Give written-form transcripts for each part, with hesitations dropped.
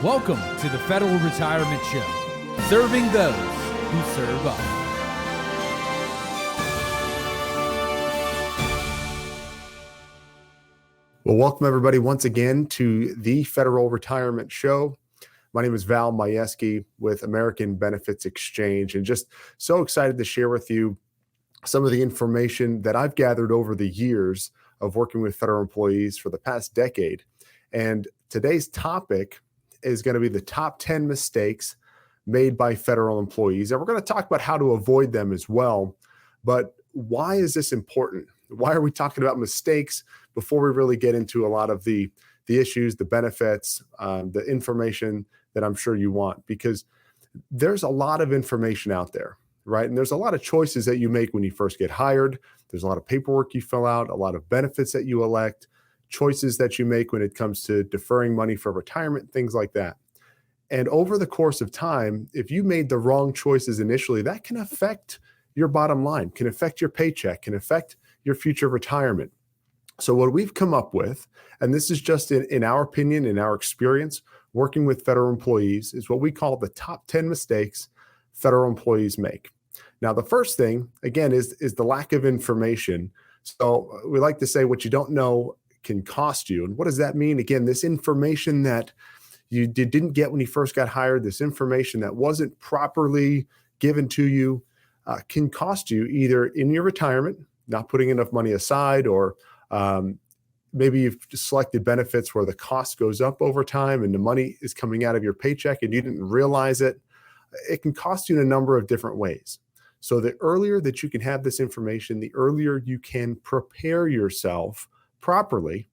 Welcome to the Federal Retirement Show, serving those who serve us. Well, welcome everybody once again to the Federal Retirement Show. My name is Val Majewski with American Benefits Exchange, and just so excited to share with you some of the information that I've gathered over the years of working with federal employees for the past decade. And today's topic is going to be the top 10 mistakes made by federal employees. And we're going to talk about how to avoid them as well. But why is this important? Why are we talking about mistakes before we really get into a lot of the issues, the benefits, the information that I'm sure you want? Because there's a lot of information out there, right? And there's a lot of choices that you make when you first get hired. There's a lot of paperwork you fill out, a lot of benefits that you elect, choices that you make when it comes to deferring money for retirement, things like that. And over the course of time, if you made the wrong choices initially, that can affect your bottom line, can affect your paycheck, can affect your future retirement. So what we've come up with, and this is just in our opinion, in our experience, working with federal employees, is what we call the top 10 mistakes federal employees make. Now, the first thing, again, is the lack of information. So we like to say what you don't know can cost you. And what does that mean? Again, this information that you didn't get when you first got hired, this information that wasn't properly given to you, can cost you either in your retirement, not putting enough money aside, or maybe you've selected benefits where the cost goes up over time and the money is coming out of your paycheck and you didn't realize it. It can cost you in a number of different ways. So the earlier that you can have this information, the earlier you can prepare yourself properly,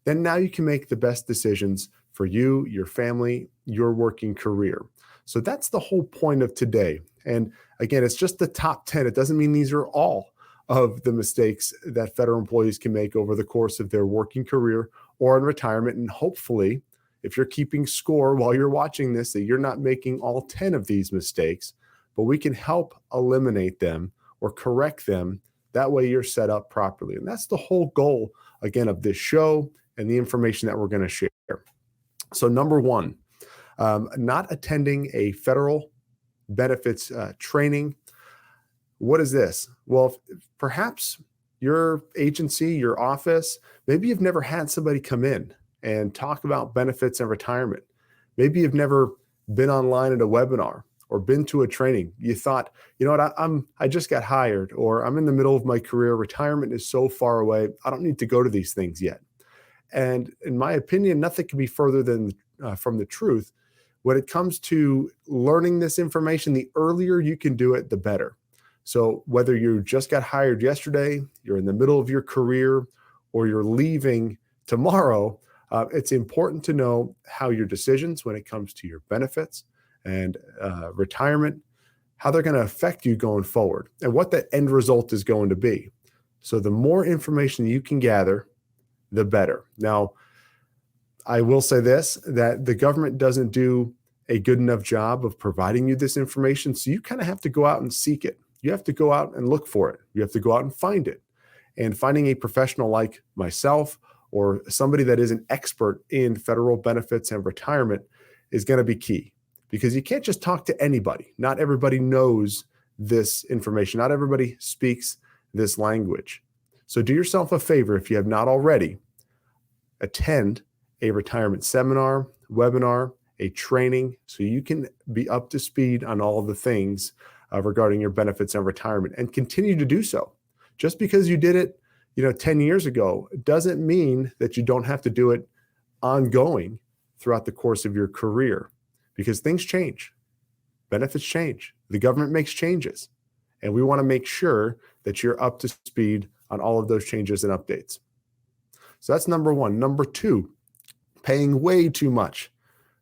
then now you can make the best decisions for you, your family, your working career. So that's the whole point of today. And again, it's just the top 10. It doesn't mean these are all of the mistakes that federal employees can make over the course of their working career or in retirement. And hopefully, if you're keeping score while you're watching this, that you're not making all 10 of these mistakes, but we can help eliminate them or correct them. That way you're set up properly. And that's the whole goal, again, of this show and the information that we're going to share. So number one, not attending a federal benefits training. What is this? Well, perhaps your agency, your office, maybe you've never had somebody come in and talk about benefits and retirement. Maybe you've never been online at a webinar or been to a training. You thought, you know what, I just got hired, or I'm in the middle of my career. Retirement is so far away. I don't need to go to these things yet. And in my opinion, nothing can be further than from the truth. When it comes to learning this information, the earlier you can do it, the better. So whether you just got hired yesterday, you're in the middle of your career, or you're leaving tomorrow, it's important to know how your decisions when it comes to your benefits and retirement, how they're going to affect you going forward and what the end result is going to be. So the more information you can gather, the better. Now, I will say this, that the government doesn't do a good enough job of providing you this information. So you kind of have to go out and seek it. You have to go out and look for it. You have to go out and find it. And finding a professional like myself or somebody that is an expert in federal benefits and retirement is going to be key, because you can't just talk to anybody. Not everybody knows this information. Not everybody speaks this language. So do yourself a favor, if you have not already, attend a retirement seminar, webinar, a training, so you can be up to speed on all of the things regarding your benefits and retirement, and continue to do so. Just because you did it, 10 years ago, doesn't mean that you don't have to do it ongoing throughout the course of your career, because things change, benefits change, the government makes changes, and we want to make sure that you're up to speed on all of those changes and updates. So that's number one. Number two, paying way too much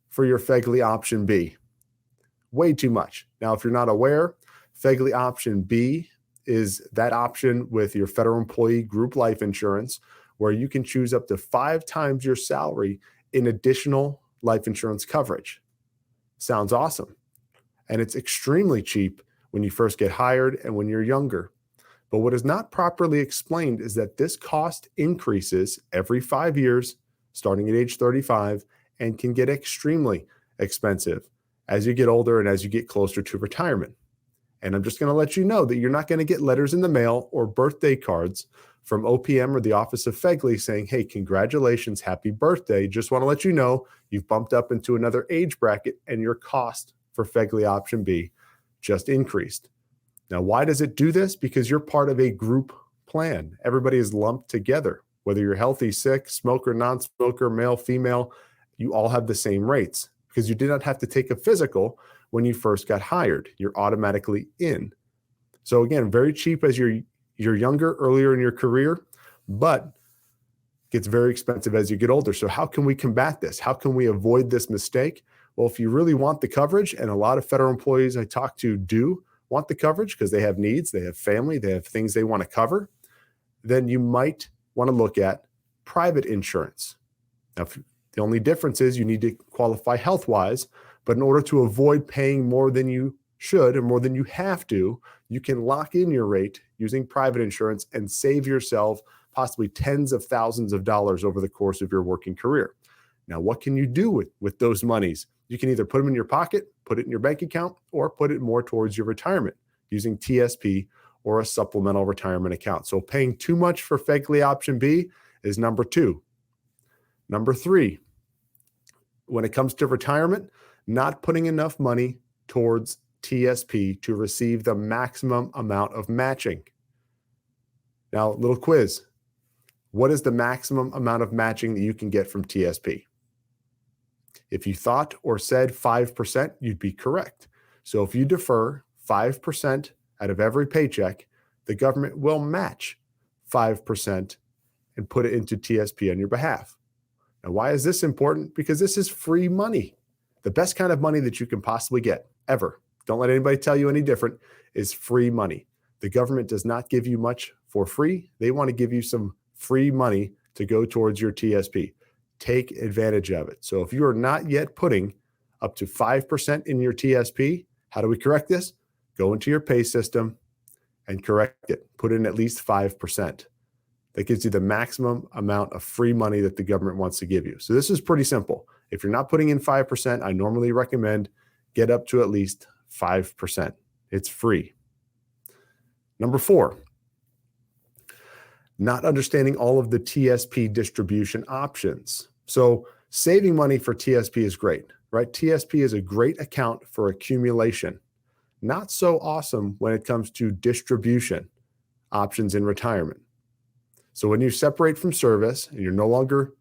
for your FEGLI option B. Way too much. Now, if you're not aware, FEGLI option B is that option with your federal employee group life insurance, where you can choose up to 5 times your salary in additional life insurance coverage. Sounds awesome. And it's extremely cheap when you first get hired and when you're younger. But what is not properly explained is that this cost increases every 5 years, starting at age 35, and can get extremely expensive as you get older and as you get closer to retirement. And I'm just going to let you know that you're not going to get letters in the mail or birthday cards from OPM or the Office of FEGLI saying, hey, congratulations, happy birthday. Just want to let you know you've bumped up into another age bracket and your cost for FEGLI option B just increased. Now, why does it do this? Because you're part of a group plan. Everybody is lumped together. Whether you're healthy, sick, smoker, non-smoker, male, female, you all have the same rates because you did not have to take a physical when you first got hired. You're automatically in. So again, very cheap as you're younger, earlier in your career, but gets very expensive as you get older. So how can we combat this? How can we avoid this mistake? Well, if you really want the coverage, and a lot of federal employees I talk to do want the coverage because they have needs, they have family, they have things they want to cover, then you might want to look at private insurance. Now, the only difference is you need to qualify health-wise, but in order to avoid paying more than you should or more than you have to, you can lock in your rate using private insurance and save yourself possibly tens of thousands of dollars over the course of your working career. Now, what can you do with those monies? You can either put them in your pocket, put it in your bank account, or put it more towards your retirement using TSP or a supplemental retirement account. So paying too much for FEGLI option B is number 2. Number 3, when it comes to retirement, not putting enough money towards TSP to receive the maximum amount of matching. Now, little quiz. What is the maximum amount of matching that you can get from TSP? If you thought or said 5%, you'd be correct. So if you defer 5% out of every paycheck, the government will match 5% and put it into TSP on your behalf. Now, why is this important? Because this is free money. The best kind of money that you can possibly get ever. Don't let anybody tell you any different, is free money. The government does not give you much for free. They want to give you some free money to go towards your TSP. Take advantage of it. So if you are not yet putting up to 5% in your TSP, how do we correct this? Go into your pay system and correct it. Put in at least 5%. That gives you the maximum amount of free money that the government wants to give you. So this is pretty simple. If you're not putting in 5%, I normally recommend get up to at least 5%. It's free. Number 4, not understanding all of the TSP distribution options. So saving money for TSP is great, right? TSP is a great account for accumulation. Not so awesome when it comes to distribution options in retirement. So when you separate from service and you're no longer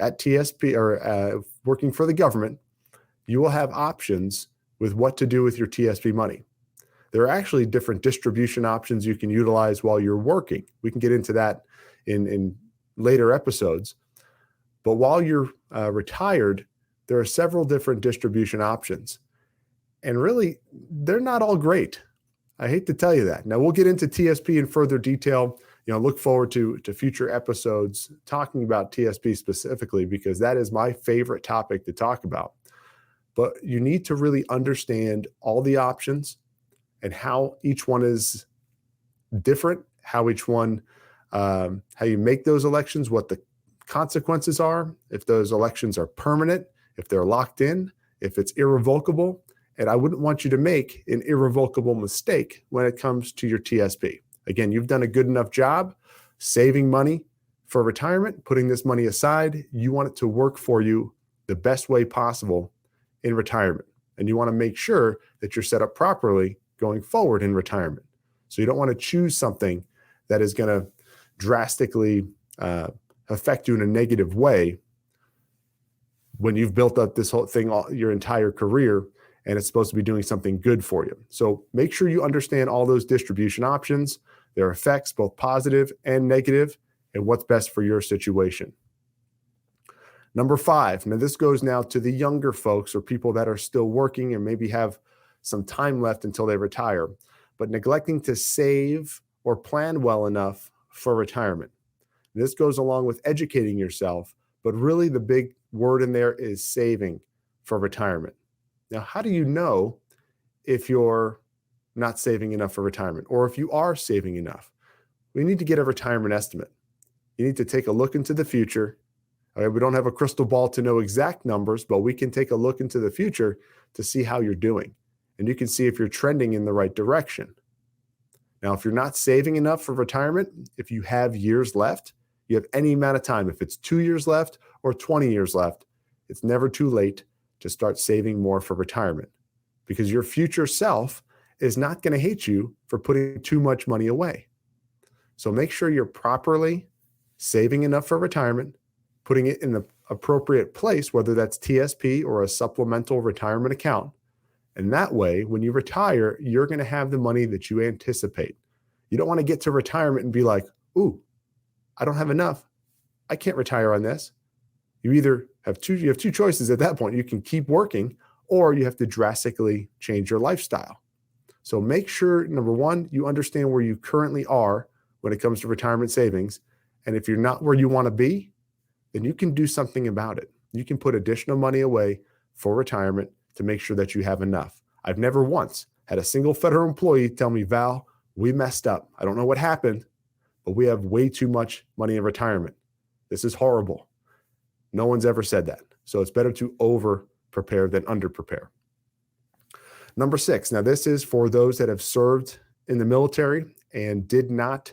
at TSP or working for the government, you will have options with what to do with your TSP money. There are actually different distribution options you can utilize while you're working. We can get into that in later episodes. But while you're retired, there are several different distribution options. And really, they're not all great. I hate to tell you that. Now, we'll get into TSP in further detail. Look forward to future episodes talking about TSP specifically, because that is my favorite topic to talk about. But you need to really understand all the options and how each one is different, how each one, how you make those elections, what the consequences are, if those elections are permanent, if they're locked in, if it's irrevocable. And I wouldn't want you to make an irrevocable mistake when it comes to your TSP. Again, you've done a good enough job saving money for retirement, putting this money aside. You want it to work for you the best way possible in retirement. And you want to make sure that you're set up properly going forward in retirement. So you don't want to choose something that is going to drastically affect you in a negative way when you've built up this whole thing your entire career and it's supposed to be doing something good for you. So make sure you understand all those distribution options, their effects, both positive and negative, and what's best for your situation. Number 5, now this goes now to the younger folks or people that are still working and maybe have some time left until they retire, but neglecting to save or plan well enough for retirement. This goes along with educating yourself, but really the big word in there is saving for retirement. Now, how do you know if you're not saving enough for retirement or if you are saving enough? We need to get a retirement estimate. You need to take a look into the future, Okay, we don't have a crystal ball to know exact numbers, but we can take a look into the future to see how you're doing. And you can see if you're trending in the right direction. Now, if you're not saving enough for retirement, if you have years left, you have any amount of time. If it's 2 years left or 20 years left, it's never too late to start saving more for retirement, because your future self is not going to hate you for putting too much money away. So make sure you're properly saving enough for retirement, putting it in the appropriate place, whether that's TSP or a supplemental retirement account. And that way, when you retire, you're going to have the money that you anticipate. You don't want to get to retirement and be like, ooh, I don't have enough. I can't retire on this. You have two choices at that point. You can keep working, or you have to drastically change your lifestyle. So make sure, number one, you understand where you currently are when it comes to retirement savings. And if you're not where you want to be, then you can do something about it. You can put additional money away for retirement to make sure that you have enough. I've never once had a single federal employee tell me, Val, we messed up. I don't know what happened, but we have way too much money in retirement. This is horrible. No one's ever said that. So it's better to over prepare than under prepare. Number 6. Now, this is for those that have served in the military and did not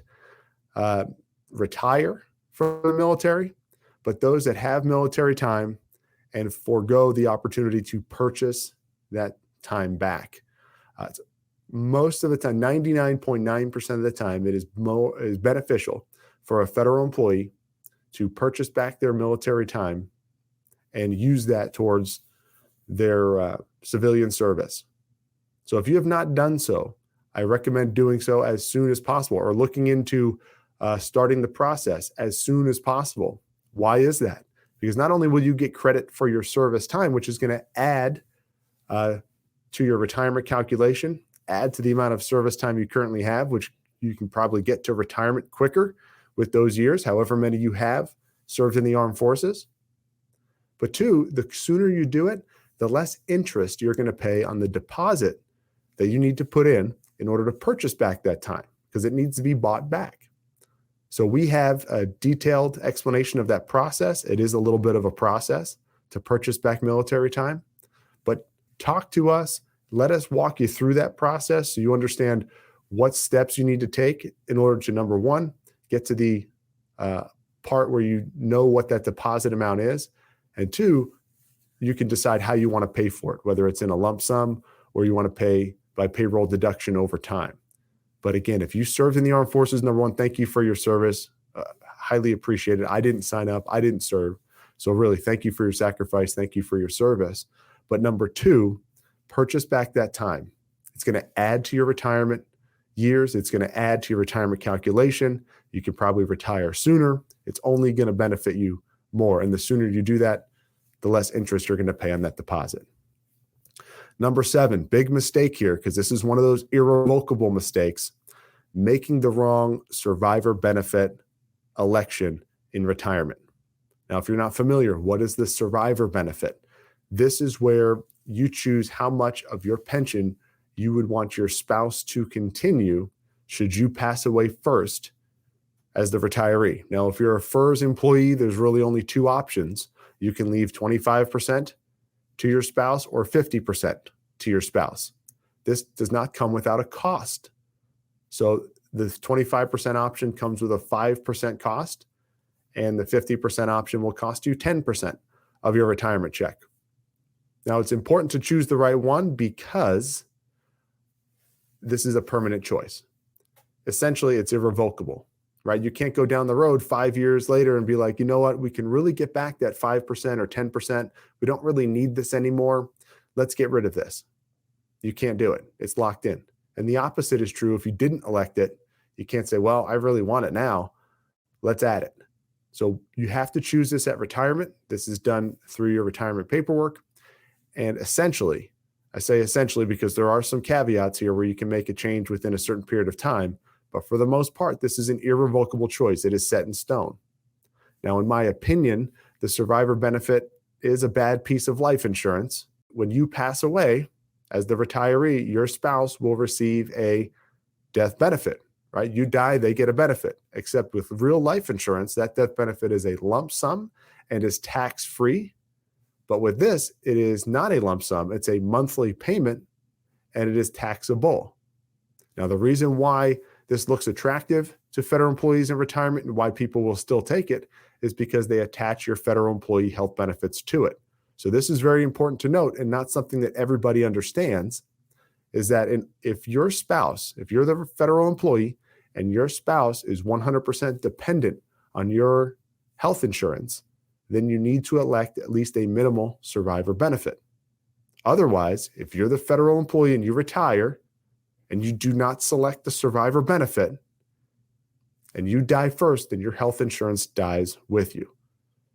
retire from the military, but those that have military time and forego the opportunity to purchase that time back. Most of the time, 99.9% of the time, it is beneficial for a federal employee to purchase back their military time and use that towards their civilian service. So if you have not done so, I recommend doing so as soon as possible, or looking into starting the process as soon as possible. Why is that? Because not only will you get credit for your service time, which is going to add to your retirement calculation, add to the amount of service time you currently have, which you can probably get to retirement quicker with those years, however many you have served in the armed forces. But 2, the sooner you do it, the less interest you're going to pay on the deposit that you need to put in order to purchase back that time, because it needs to be bought back. So we have a detailed explanation of that process. It is a little bit of a process to purchase back military time, but talk to us. Let us walk you through that process so you understand what steps you need to take in order to, number 1, get to the part where you know what that deposit amount is, and 2, you can decide how you want to pay for it, whether it's in a lump sum or you want to pay by payroll deduction over time. But again, if you served in the armed forces, number 1, thank you for your service. Highly appreciated. I didn't sign up. I didn't serve. So really, thank you for your sacrifice. Thank you for your service. But number 2, purchase back that time. It's going to add to your retirement years. It's going to add to your retirement calculation. You can probably retire sooner. It's only going to benefit you more. And the sooner you do that, the less interest you're going to pay on that deposit. Number 7, big mistake here, because this is one of those irrevocable mistakes, making the wrong survivor benefit election in retirement. Now, if you're not familiar, what is the survivor benefit? This is where you choose how much of your pension you would want your spouse to continue should you pass away first as the retiree. Now, if you're a FERS employee, there's really only 2 options. You can leave 25% to your spouse or 50% to your spouse. This does not come without a cost. So the 25% option comes with a 5% cost, and the 50% option will cost you 10% of your retirement check. Now, it's important to choose the right one because this is a permanent choice. Essentially, it's irrevocable, right? You can't go down the road 5 years later and be like, you know what, we can really get back that 5% or 10%. We don't really need this anymore. Let's get rid of this. You can't do it. It's locked in. And the opposite is true. If you didn't elect it, you can't say, well, I really want it now. Let's add it. So you have to choose this at retirement. This is done through your retirement paperwork. And essentially, I say essentially because there are some caveats here where you can make a change within a certain period of time. But for the most part, this is an irrevocable choice. It is set in stone. Now, in my opinion, the survivor benefit is a bad piece of life insurance. When you pass away as the retiree, your spouse will receive a death benefit, right? You die, they get a benefit. Except with real life insurance, that death benefit is a lump sum and is tax-free. But with this, it is not a lump sum. It's a monthly payment, and it is taxable. Now, the reason why this looks attractive to federal employees in retirement and why people will still take it is because they attach your federal employee health benefits to it. So this is very important to note, and not something that everybody understands, is that if you're the federal employee and your spouse is 100% dependent on your health insurance, then you need to elect at least a minimal survivor benefit. Otherwise, if you're the federal employee and you retire and you do not select the survivor benefit and you die first, then your health insurance dies with you.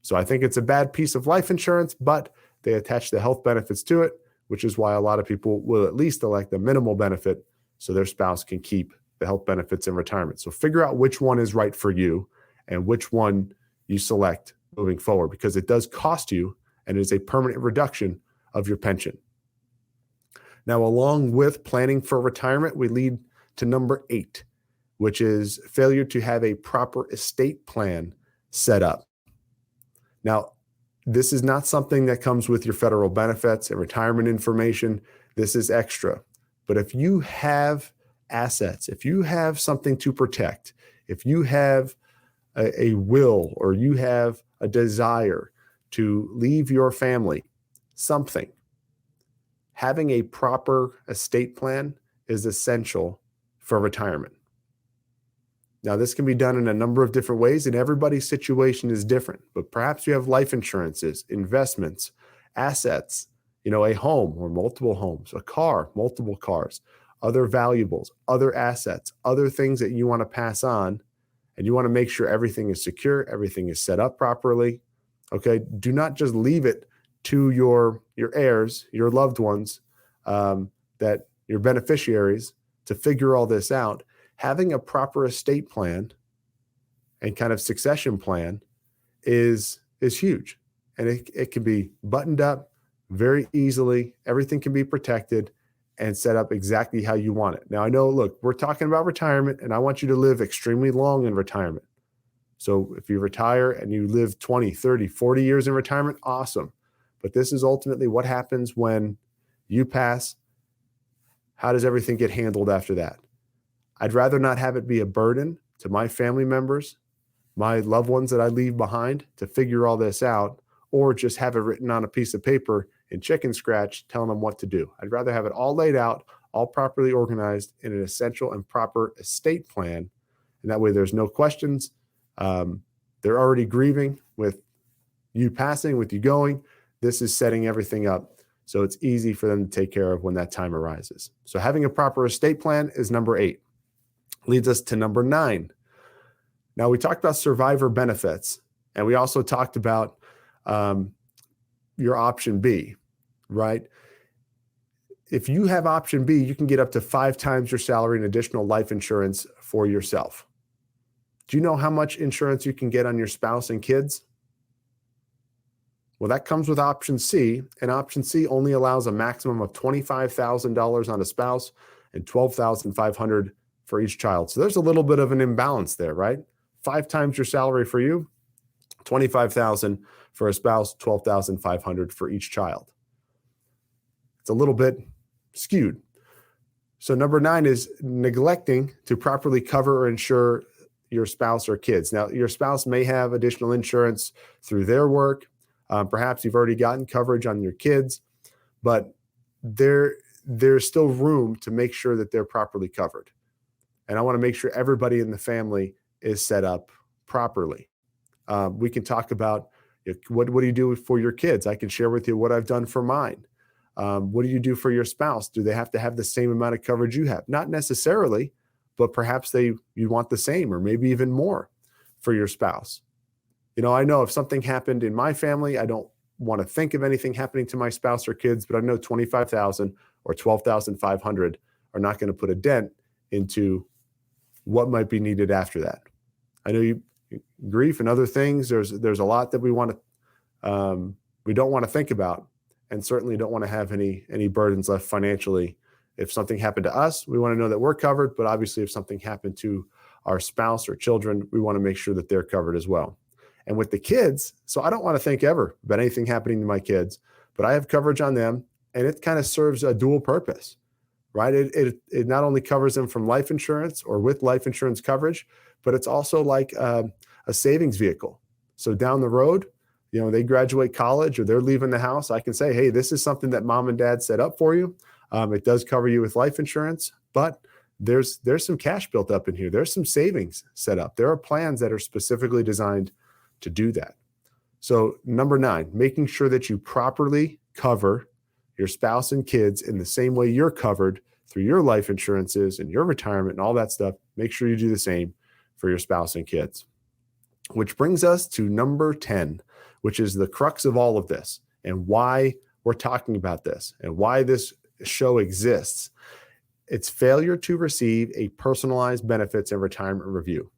So I think it's a bad piece of life insurance, but they attach the health benefits to it, which is why a lot of people will at least elect a minimal benefit so their spouse can keep the health benefits in retirement. So figure out which one is right for you and which one you select moving forward, because it does cost you and is a permanent reduction of your pension. Now, along with planning for retirement, we lead to number 8, which is failure to have a proper estate plan set up. Now, this is not something that comes with your federal benefits and retirement information. This is extra. But if you have assets, if you have something to protect, if you have a will or you have a desire to leave your family something, having a proper estate plan is essential for retirement. Now, this can be done in a number of different ways, and everybody's situation is different. But perhaps you have life insurances, investments, assets, a home or multiple homes, a car, multiple cars, other valuables, other assets, other things that you want to pass on, and you want to make sure everything is secure, everything is set up properly. Okay, do not just leave it to your heirs, your loved ones, that your beneficiaries to figure all this out. Having a proper estate plan and kind of succession plan is huge, and it can be buttoned up very easily. Everything can be protected and set up exactly how you want it. Now, I know, look, we're talking about retirement, and I want you to live extremely long in retirement. So if you retire and you live 20, 30, 40 years in retirement, awesome. But this is ultimately what happens when you pass. How does everything get handled after that? I'd rather not have it be a burden to my family members, my loved ones that I leave behind to figure all this out, or just have it written on a piece of paper in chicken scratch telling them what to do. I'd rather have it all laid out, all properly organized in an essential and proper estate plan. And that way there's no questions. They're already grieving with you passing, with you going. This is setting everything up so it's easy for them to take care of when that time arises. So having a proper estate plan is number 8. Leads us to number 9. Now, we talked about survivor benefits, and we also talked about your option B, right? If you have option B, you can get up to 5 times your salary in additional life insurance for yourself. Do you know how much insurance you can get on your spouse and kids? Well, that comes with option C, and option C only allows a maximum of $25,000 on a spouse and $12,500 for each child. So there's a little bit of an imbalance there, right? 5 times your salary for you, $25,000 for a spouse, $12,500 for each child. It's a little bit skewed. So number 9 is neglecting to properly cover or insure your spouse or kids. Now, your spouse may have additional insurance through their work. Perhaps you've already gotten coverage on your kids, but there's still room to make sure that they're properly covered. And I want to make sure everybody in the family is set up properly. We can talk about what do you do for your kids? I can share with you what I've done for mine. What do you do for your spouse? Do they have to have the same amount of coverage you have? Not necessarily, but perhaps you want the same or maybe even more for your spouse. I know if something happened in my family, I don't want to think of anything happening to my spouse or kids, but I know $25,000 or $12,500 are not going to put a dent into what might be needed after that. I know grief and other things. There's a lot that we don't want to think about, and certainly don't want to have any burdens left financially. If something happened to us, we want to know that we're covered. But obviously, if something happened to our spouse or children, we want to make sure that they're covered as well. And with the kids, so I don't want to think ever about anything happening to my kids, but I have coverage on them, and it kind of serves a dual purpose, right? It not only covers them from life insurance or with life insurance coverage, but it's also like a savings vehicle. So down the road, they graduate college or they're leaving the house, I can say, hey, this is something that mom and dad set up for you. It does cover you with life insurance, but there's some cash built up in here. There's some savings set up. There are plans that are specifically designed to do that. So number 9, making sure that you properly cover your spouse and kids in the same way you're covered through your life insurances and your retirement and all that stuff. Make sure you do the same for your spouse and kids. Which brings us to number 10, which is the crux of all of this and why we're talking about this and why this show exists. It's failure to receive a personalized benefits and retirement review.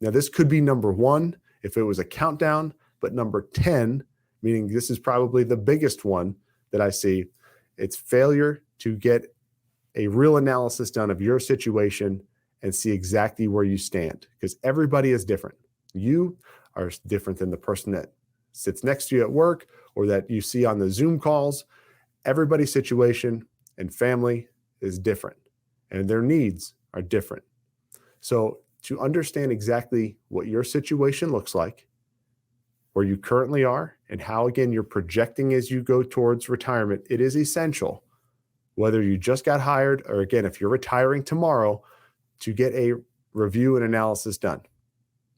Now, this could be number 1 if it was a countdown, but number 10, meaning this is probably the biggest one that I see, it's failure to get a real analysis done of your situation and see exactly where you stand, because everybody is different. You are different than the person that sits next to you at work or that you see on the Zoom calls. Everybody's situation and family is different, and their needs are different. So to understand exactly what your situation looks like, where you currently are, and how, again, you're projecting as you go towards retirement, it is essential, whether you just got hired or, again, if you're retiring tomorrow, to get a review and analysis done.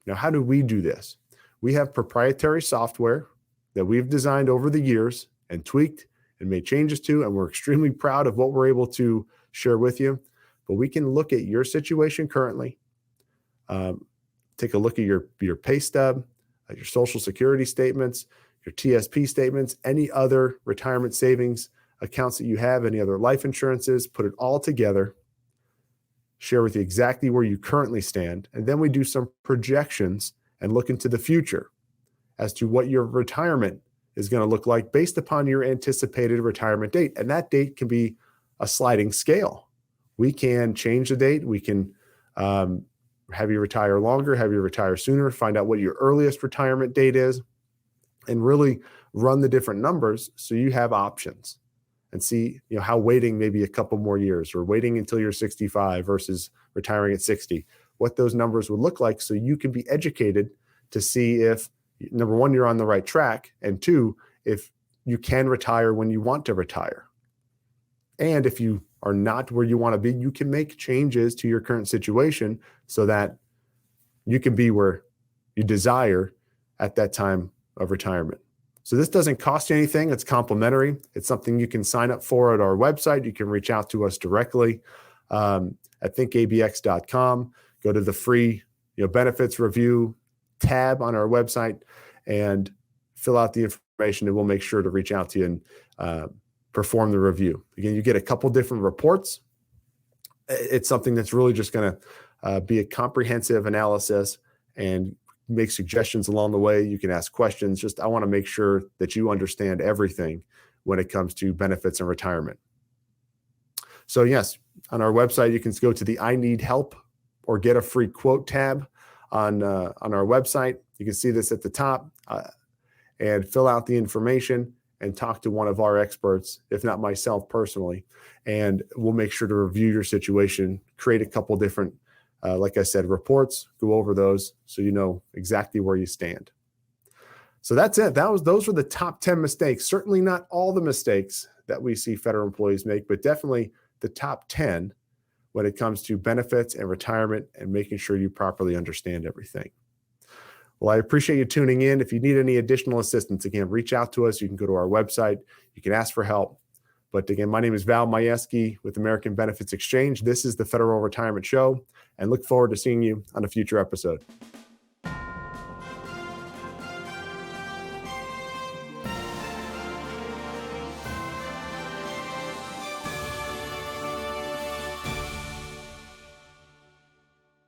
Now, how do we do this? We have proprietary software that we've designed over the years and tweaked and made changes to, and we're extremely proud of what we're able to share with you. But we can look at your situation currently, take a look at your pay stub, your Social Security statements, your TSP statements, any other retirement savings accounts that you have, any other life insurances, put it all together, share with you exactly where you currently stand, and then we do some projections and look into the future as to what your retirement is going to look like based upon your anticipated retirement date. And that date can be a sliding scale. We can change the date. We can have you retire longer, have you retire sooner, find out what your earliest retirement date is, and really run the different numbers so you have options and see how waiting maybe a couple more years or waiting until you're 65 versus retiring at 60, what those numbers would look like so you can be educated to see if, number 1, you're on the right track, and 2, if you can retire when you want to retire. And if you are not where you want to be, you can make changes to your current situation so that you can be where you desire at that time of retirement. So this doesn't cost you anything. It's complimentary. It's something you can sign up for at our website. You can reach out to us directly at thinkabx.com. Go to the free benefits review tab on our website and fill out the information, and we'll make sure to reach out to you and perform the review. Again, you get a couple different reports. It's something that's really just going to be a comprehensive analysis and make suggestions along the way. You can ask questions. I want to make sure that you understand everything when it comes to benefits and retirement. So yes, on our website, you can go to the I Need Help or Get a Free Quote tab on our website. You can see this at the top and fill out the information and talk to one of our experts, if not myself personally, and we'll make sure to review your situation, create a couple different, like I said, reports, go over those so you know exactly where you stand. So that's it. Those were the top 10 mistakes. Certainly not all the mistakes that we see federal employees make, but definitely the top 10 when it comes to benefits and retirement and making sure you properly understand everything. Well, I appreciate you tuning in. If you need any additional assistance, again, reach out to us. You can go to our website. You can ask for help. But again, my name is Val Majewski with American Benefits Exchange. This is the Federal Retirement Show, and look forward to seeing you on a future episode.